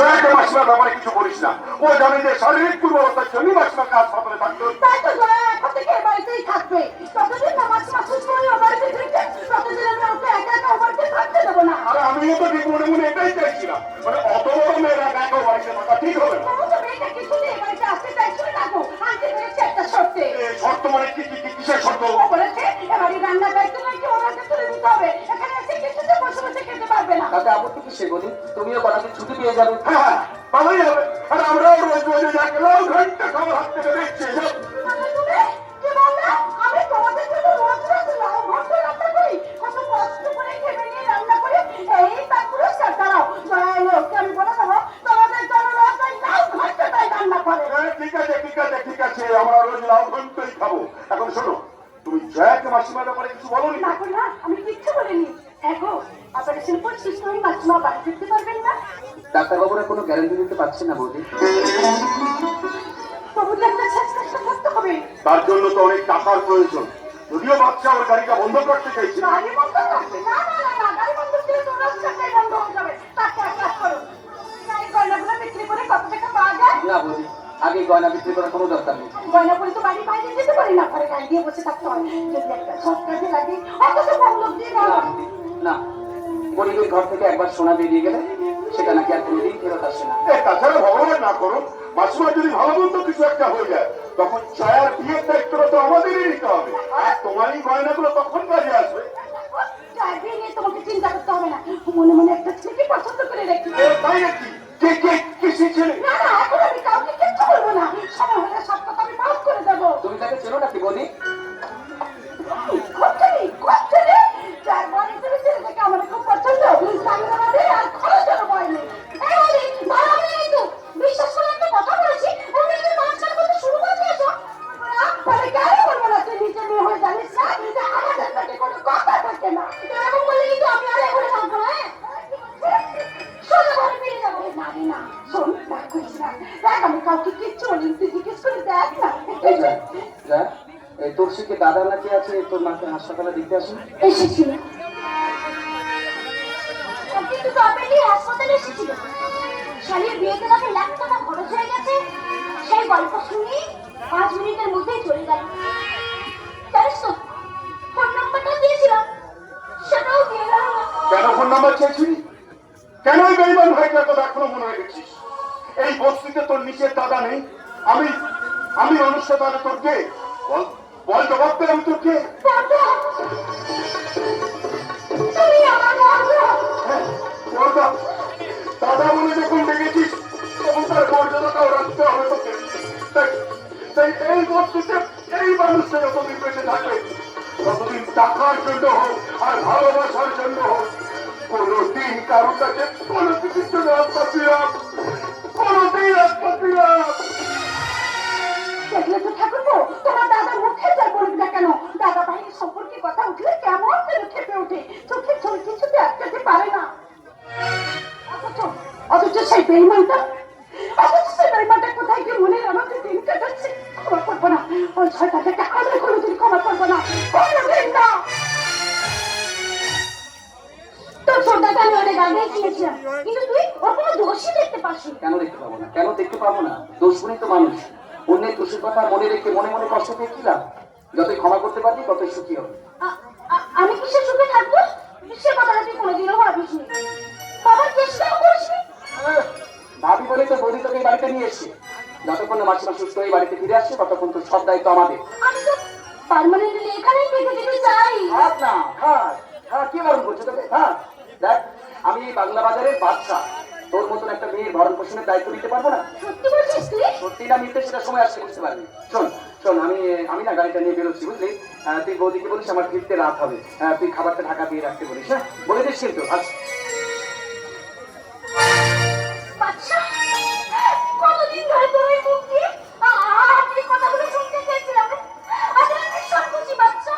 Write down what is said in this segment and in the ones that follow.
জয়াকে মাসিমার ব্যাপারে কিছু বলিস না। ও জানে যে শারীরিক দুর্বলতার জন্য মাসিমাকে হাসপাতালে থাকতে হচ্ছে। তাই তো জয়া এখন থেকে এ বাড়িতেই থাকবে। যতদিন না মাসিমা সুস্থ হয়ে ও বাড়িতে ফিরছে ততদিন আমি ওকে একা একা ও বাড়িতে থাকতে দেবো না। আরে আমিও তো ঠিক মনে মনে এটাই চাইছিলাম, মানে অত বড় মেয়ের একা একা বাড়িতে থাকা ঠিক হবে না। ও তো মেয়েটা কিছুতেই এ বাড়িতে আসতে চাইছিল না গো। আনতে পেরেছে একটা শর্তে। শর্ত মানে কিসের শর্ত? ও বলেছে এ বাড়ির রান্নার দায়িত্ব নাকি ওর হাতে তুলে নিতে হবে। এখানে এসে কিছুতে বসে বসে খেতে পারবে না। তাতে আপত্তি কিসের বলি? তুমিও কটাকে ছুটি পেয়ে যাবে। হ্যাঁ ভালোই হবে। আর আমরাও রোজ রোজ যাকে লাউ ঘন্টা খাবার হাত থেকে দেখছি। মানে তুমি কি বললে? আমি তোমাদের জন্য রোজ রোজ লাউ ঘন্ট রান্না করি, কত কষ্ট করে খেতে নিয়ে রান্না করি, এই তার পুরস্কার দাঁড়াও। জয়া এলে ওকে আমি বলে দেবো তোমাদের জন্য রোজ ওই লাউ ঘন্টটাই রান্না করে। ঠিক আছে ঠিক আছে ঠিক আছে, আমরা রোজ লাউ ঘন্টই খাবো। এখন শোনো, তুমি জয়াকে মাসিমার ব্যাপারে কিছু বলোনি? না না, আমি কিচ্ছু বলিনি। এখন অপারেশন পর সুস্থ হয়ে মাসিমা বাড়ি ফিরতে পারবেন না। ডাক্তারবাবুরা কোনো গ্যারান্টি দিতে পারছে না বৌদি। তবু তো একটা চেষ্টা করতে হবে। তার জন্য তো অনেক টাকার প্রয়োজন। যদিও বাচ্চা ওর গাড়িটা বন্ধ করতে চাইছে। গাড়ি বন্ধ করতে? না না না না, গাড়ি বন্ধ দিলে তো রাস্তাটাই বন্ধ হয়ে যাবে। তাকে এক কাজ করো, গাড়ি গয়নাগুলো বিক্রি করে কত টাকা পাওয়া যায়? না বৌদি, আগে গয়না বিক্রি করার কোনো দরকার নেই। গয়না পরে তো বাড়ির বাইরে যেতে পারি না, ঘরে গাড়ি দিয়ে বসে থাকতে হয়। যদি একটা সৎ কাজে লাগে অথচ কম লোক দিয়ে না দাও। বৌদি, না। গরিবের ঘর থেকে একবার সোনা বেরিয়ে গেলে সেটা নাকি আর কোনোদিন ফেরত আসে না। তাছাড়া ভগবান না করুন, মাসিমা যদি ভালো মন্দ কিছু একটা হয়ে যায়, তখন জয়ার বিয়ের দায়িত্বটা তো আমাদেরই নিতে হবে। আর তোমারই গয়নাগুলো তখন কাজে আসবে। গাড়ি নিয়ে তোমাকে চিন্তা করতে হবে না। মনে মনে একটা ছেলেকে পছন্দ করে রেখে। তাই নাকি? কে কে কিসের ছেলে? না না, এখন আমি কাউকে কিচ্ছু বলবো না। সময় হলে সব কথা আমি পাস করে দেবো। তুমি তাকে চেনো নাকি বৌদি? করছেনি যার মনে করে ছেলেটাকে আমার খুব পছন্দ। সামনে মানে আর খরচের ভয় নেই। এই বলি মারামারি নেই তো। বিশ্বাস করে একটা কথা বলেছি, ও নিজের মাঝখানে বলতে শুরু করে দিয়েছো। তাহলে কেন বলবো না? তুই নিজে মেয়ে হয়ে জানিস না যে আমাদের পেটে কোনো কথা থাকে না। এরকম বললে কিন্তু আমি আর এখানে থাকবো না। সোজা ঘরে ফিরে যাবো। না রে না, শোন, রাগ করিস না। দেখ আমি কাউকে কিচ্ছু বলিনি, তুই জিজ্ঞেস করে দেখ না। এই যা যা, এই তোর শিখে দাদা নাকি আছে, তোর মাকে হাসপাতালে দেখতে আসেন। এসেছিল কিন্তু তবে হাসপাতালে এসেছিল। শালির বিয়েতে তাকে লাখ টাকা খরচ হয়ে গেছে। সেই গল্প শুনি 5 মিনিটের মধ্যেই চলে গেল। জানিস তো, ফোন নাম্বারটা দিয়েছিলাম, সেটাও দিয়ে গেল না। কেন ফোন নাম্বার চেয়েছিলি? কেন এই বেইমান ভাইটার কথা এখনো মনে রেখেছিস? এই বস্তিতে তোর নিচের দাদা নেই? আমি আমি মানুষটা তাহলে তোর কে? বল বল, জবাব দে, আমি তোর কে? বন্ধু, তুমি আমার বন্ধু। হ্যাঁ, বলতো। দাদা বলে যখন ডেকেছিস তখন তার মর্যাদাটাও রাখতে হবে তোকে। তাই তাই এই বস্তিতে এই মানুষটা যতদিন বেঁচে থাকে ততদিন টাকার জন্য হোক আর ভালোবাসার জন্য হোক কোনদিন কারো কাছে কোনো কিছুর জন্য আত্মপ্রিয়াম, কোনদিন আত্মপ্রিয়াম। দেখলে তো ঠাকুরপো, তোমার দাদা মুখে যা বলবে না কেন, দাদা ভাইয়ের সম্পর্কে কথা উঠলে কেমন যেন খেপে ওঠে। চোখে চোখ কিছুতে আটকাতে পারে না। অথচ সেই বেইমানটা কোথায় গিয়ে মনের আমাকে দিন কাটাচ্ছে। ক্ষমা করবো না, ওই ছয়টাকে আমি কোনোদিন ক্ষমা করবো না, কোনোদিন না। তোর ছোটদাকে আমি অনেক আগেই চিনেছিলাম, কিন্তু তুই ওর কোনো দোষই দেখতে পাসনি। কেন দেখতে পাবো না? কেন দেখতে পাবো না? দোষ গুণই তো মানুষ। অন্যের দোষের কথা মনে রেখে মনে মনে কষ্ট পেয়ে কি লাভ? যতই ক্ষমা করতে পারবি ততই সুখী হবে। আমি কিসের সুখে থাকবো সে কথাটা তুই কোনোদিনও ভাবিসনি, বাবার চেষ্টাও করিসনি। ভাবি বলে তো বৌদি তোকে এই বাড়িতে নিয়ে এসছে। যতক্ষণ না মাসিমা সুস্থ হয়ে বাড়িতে ফিরে আসছে ততক্ষণ তো সব দায়িত্ব আমাদের। আমি তো পার্মানেন্টলি এখানেই থেকে যেতে চাই। থাক না, থাক। হ্যাঁ, কি বারণ করছে তোকে? হ্যাঁ, দেখ, আমি এই বাংলা বাজারের বাদশা। তোর মতন একটা মেয়ের ভরণ পোষণের দায়িত্ব নিতে পারবো না? সত্যি বলছিস তুই? সত্যি না মিথ্যে সেটা সময় আসছে বুঝতে পারবি। শোন শোন, আমি না গাড়িটা নিয়ে বেরোচ্ছি, বুঝলি? তুই বৌদিকে বলিস আমার ফিরতে রাত হবে। তুই খাবারটা ঢাকা দিয়ে রাখতে বলিস। হ্যাঁ, বলে দিস কিন্তু। আচ্ছা। বাচ্চা, কতদিন ধরে তোর এই মুখ দিয়ে এই কথাগুলো শুনতে চেয়েছিলাম। আজ আমি ভীষণ খুশি বাচ্চা,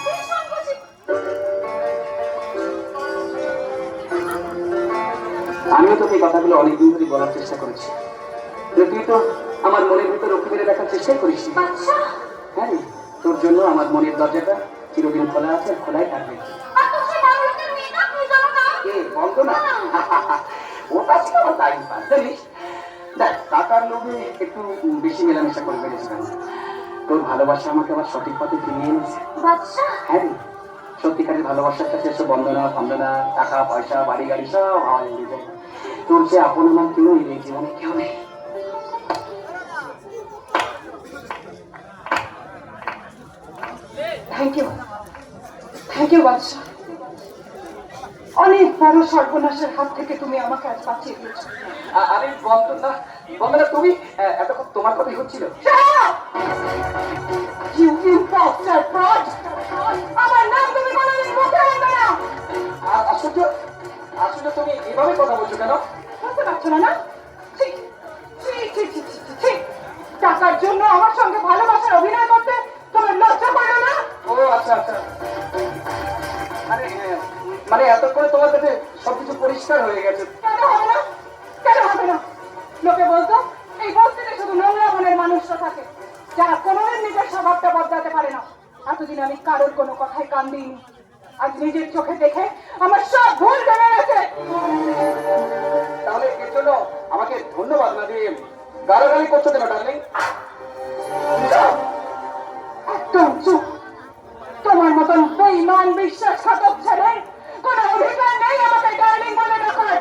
ভীষণ খুশি। আমিও তোকে এই কথাগুলো অনেকদিন ধরে বলার চেষ্টা করেছি, তুই তো আমার মনের ভিতর রক্ষে মেরে দেখার চেষ্টাই করিস। বাচ্চা, হ্যাঁ, তোর জন্য আমার মনের দরজাটা চিরদিন খোলা আছে, খোলাই থাকবে। আর তোর সে বড় লোকের মেয়ে না, তুই জানো না? কে বলতো না? ওটা ছিল আমার টাইম পাস জানিস। দেখ টাকার লোভে একটু বেশি মেলামেশা করে ফেলেছিলাম, তোর ভালোবাসা আমাকে আবার সঠিক পথে ফিরিয়ে এনেছে। বাদশা, হ্যাঁ রে, সত্যিকারের ভালোবাসার কাছে এসব বন্দনা বন্দনা টাকা পয়সা বাড়ি গাড়ি সব হাওয়ায় উড়ে যায়। তোর যে আপন আমার কেউ নেই জীবনে, কেউ নেই। থ্যাংক ইউ বাদশা। অনেক বড় সর্বনাশের হাত থেকে তুমি আমাকে আজ বাঁচিয়ে দিয়েছো। আরে বন্দনা বন্দনা, তুমি এতক্ষণ তোমার কথাই হচ্ছিল। You imposter fraud! আমার নাম তুমি কোনোদিন মুখে আনবে না। আশ্চর্য, আশ্চর্য, তুমি এভাবে কথা বলছো কেন? বুঝতে পারছো না না? ছি, ছি, ছি, ছি, ছি, ছি, ছি। টাকার জন্য আমার সঙ্গে ভালোবাসার অভিনয় করতে তোমার লজ্জা করো না? ও আচ্ছা আচ্ছা, মানে মানে এতক্ষণে তোমার কাছে সবকিছু পরিষ্কার হয়ে গেছে। কেন হবে না? কেন হবে না? লোকে বলতো এই বস্তিতে শুধু নোংরা মনের মানুষরা থাকে, যারা কোনোদিন নিজের স্বভাবটা বদলাতে পারে না। এতদিন আমি কারোর কোনো কথায় কান দিইনি, আজ নিজের চোখে দেখে আমার সব ভুল ভেঙে গেছে। তাহলে এর জন্য আমাকে ধন্যবাদ না দিয়ে গালাগালি করছো কেন ডার্লিং? একদম চুপ। তোমার মতন বেঈমান বিশ্বাসঘাতক ছেলের কোনো অধিকার নেই আমাকে ডার্লিং বলে ডাকার।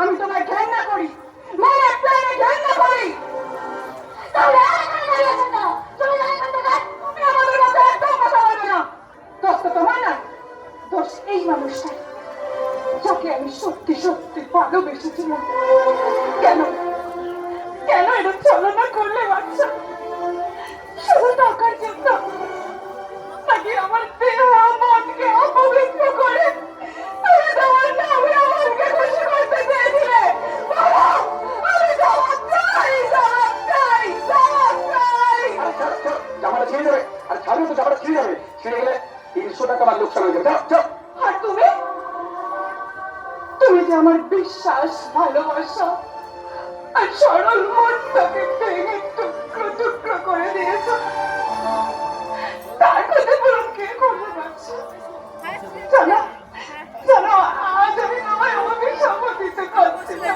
আমি তোমায় ঘৃণা করি, মনে প্রাণে ঘৃণা করি। তাহলে আর এখানে দাঁড়িয়ে আছো কেন? চলে যাও এখান থেকে। তুমি আমাদের মধ্যে একদম কথা বলবে না। দোষ তো তোমার নয়, দোষ এই মানুষটাই, যাকে আমি সত্যি সত্যি ভালোবেসেছিলাম। কেন কেন এটা ছলনা করলে বাচ্চা? শুধু টাকার জন্য নাকি আমার দেহ মনকে অপবিত্র করে তুমি তোমার নামে আমাকে খুশি করতে চেয়েছিলে? বলো, আমি জবাব চাই, জবাব চাই, জবাব চাই। জামাটা ছিঁড়ে যাবে, আর ছাড়িও তো জামাটা ছিঁড়ে যাবে, ছিঁড়ে গেলে 300 টাকা আমার লোকসান হয়ে যাবে। যাও যাও। আর তুমি তুমি যে আমার বিশ্বাস, ভালোবাসা আর সরল মনটাকে ভেঙে টুকরো টুকরো করে দিয়েছ, তার ক্ষতিপূরণ কে করবে বাচ্চা? জানো জানো, আজ আমি তোমায় অভিশাপ দিতে পারছি না।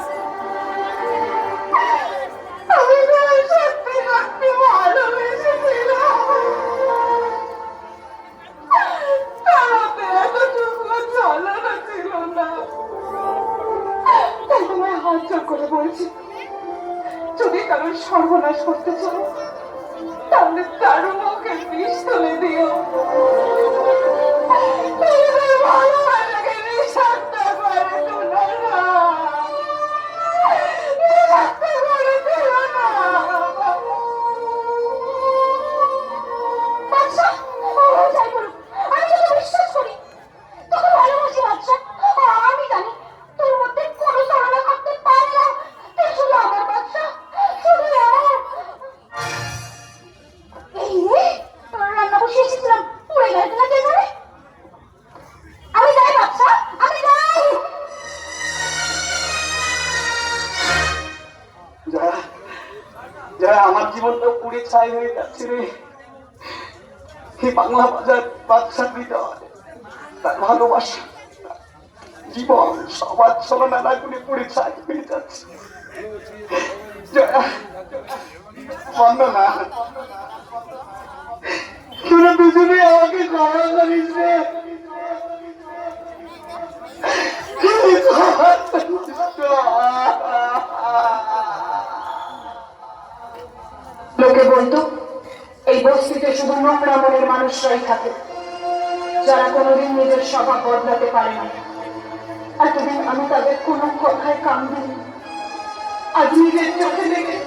আমি তোমায় সত্যি সত্যি ভালোবেসেছিলাম। তারাতে এতটুকু ছলনা ছিল না। তাই তোমায় হাত জোর করে বলছি, যদি কারোর সর্বনাশ করতে চাও তাহলে তার মুখে বিষ তুলে দিও। নিজেদের ভালোবাসাকে বিষাক্ত করে তুলো না, বিষাক্ত করে তুলো না। বাদশা, যাই বলুক, আমি তোকে বিশ্বাস করি, তোকে ভালোবাসি বাদশা। আমি জানি তোর মধ্যে কোনো ছলনা থাকতে পারে না। তুই শুধু আমার বাদশা, শুধু আমার। এই রে, রান্না বসে এসেছিলাম, পুড়ে গেছে না কে জানে? আমি যাই বাদশা, আমি যাই। যারা যারা আমার জীবনটা পুড়ে ছাই হয়ে যাচ্ছে রে। এই বাংলা বাজার বাদশা হৃদয়, তার ভালোবাসা, জীবন সবার ছলনা লাগুনে পুড়ে ছাই হয়ে যাচ্ছে। জয়া, বন্দনা, তোরা দুজনে আমাকে ক্ষমা করিস রে। লোকে বলতো এই বস্তিতে শুধু নোংরা মনের মানুষরাই থাকে, যারা কোনোদিন নিজের স্বভাব বদলাতে পারে না। এতদিন আমি তাদের কোনো কথায় কান দিইনি, আজ নিজের চোখে দেখে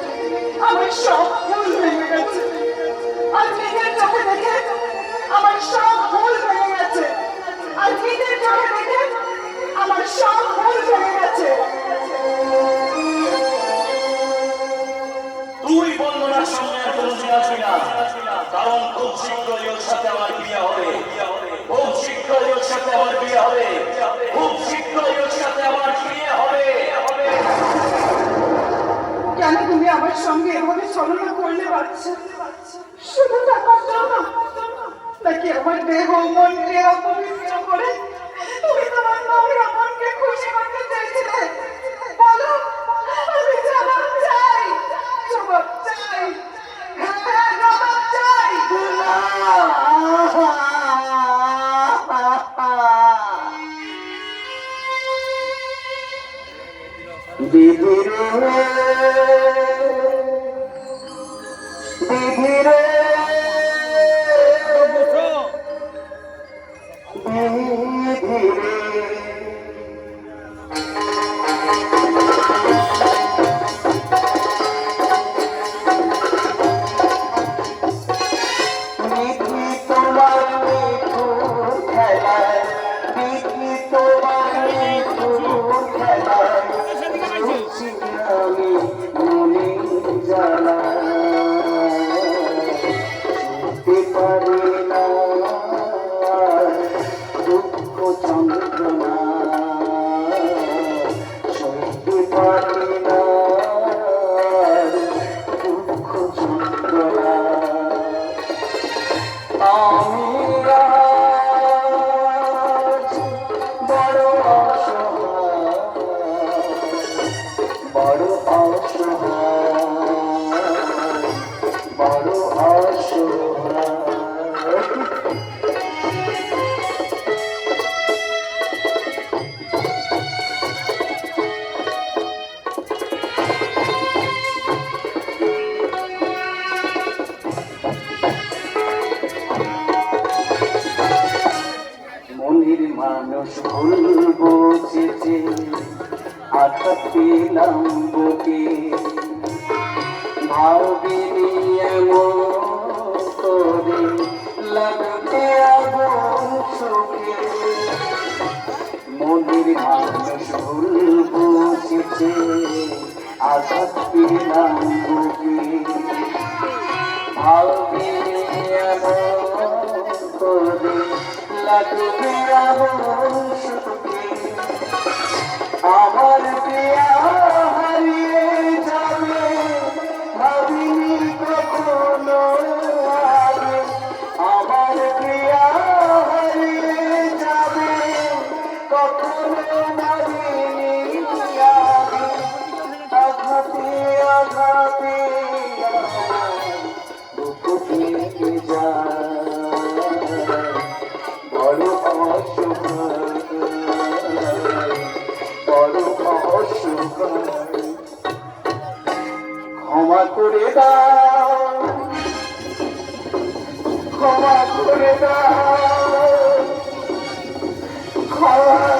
আমার সব ভুল ভেঙে গেছে। আজ নিজের চোখে দেখে আমার সব ভুল ভেঙে গেছে। আজ নিজের চোখে দেখে আমার সব ভুল ভেঙে গেছে। তুই বন্দনার সঙ্গে আর কোনো আছি না, কারণ খুব শীঘ্রই ওর সাথে আমার বিয়ে হবে, খুব শীঘ্রই ওর সাথে আমার বিয়ে হবে, খুব শীঘ্রই ওর সাথে আমার বিয়ে হবে। কেন তুমি আমার সঙ্গে এভাবে ছলনা করলে বাচ্চা? শুধু টাকার জন্য নাকি আমার দেহ মনকে অপবিত্র করে তুমি তোমার নোংরা মনকে খুশি করতে চেয়েছিলে? বলো বিধিরে বিধিরে বিধিরে বিধি তোমার নিঠুর খেলায় বিধি তোমার নিঠুর খেলায় বুঝছি আমি মনে জ্বালা শুনতে পারি না দুঃখ যন্ত্রণা সইতে পারি না দুঃখ যন্ত্রণা আমি আজ বড় অসহায় বড় অসহায় বড় অসহায় মনের মানুষ ভুল বুঝেছে আঘাত পেলাম বুকে ভাবিনি এমন করে লাগতে আগুন সুখে মনের মানুষ ভুল বুঝেছে আঘাত পেলাম বুকে ভাবিনি এমন করে লাগবে আগুন সুখে আমার প্রিয়া হারিয়ে যাবে ভাবিনি কখনো আগে আমার প্রিয়া হারিয়ে যাবে কখনো ভাবিনি আগে আঘাতে আঘাতে দুঃখ থেকে যায় বড় অসহায় বড় অসহায় ক্ষমা করে দাও ক্ষমা করে দাও ক্ষমা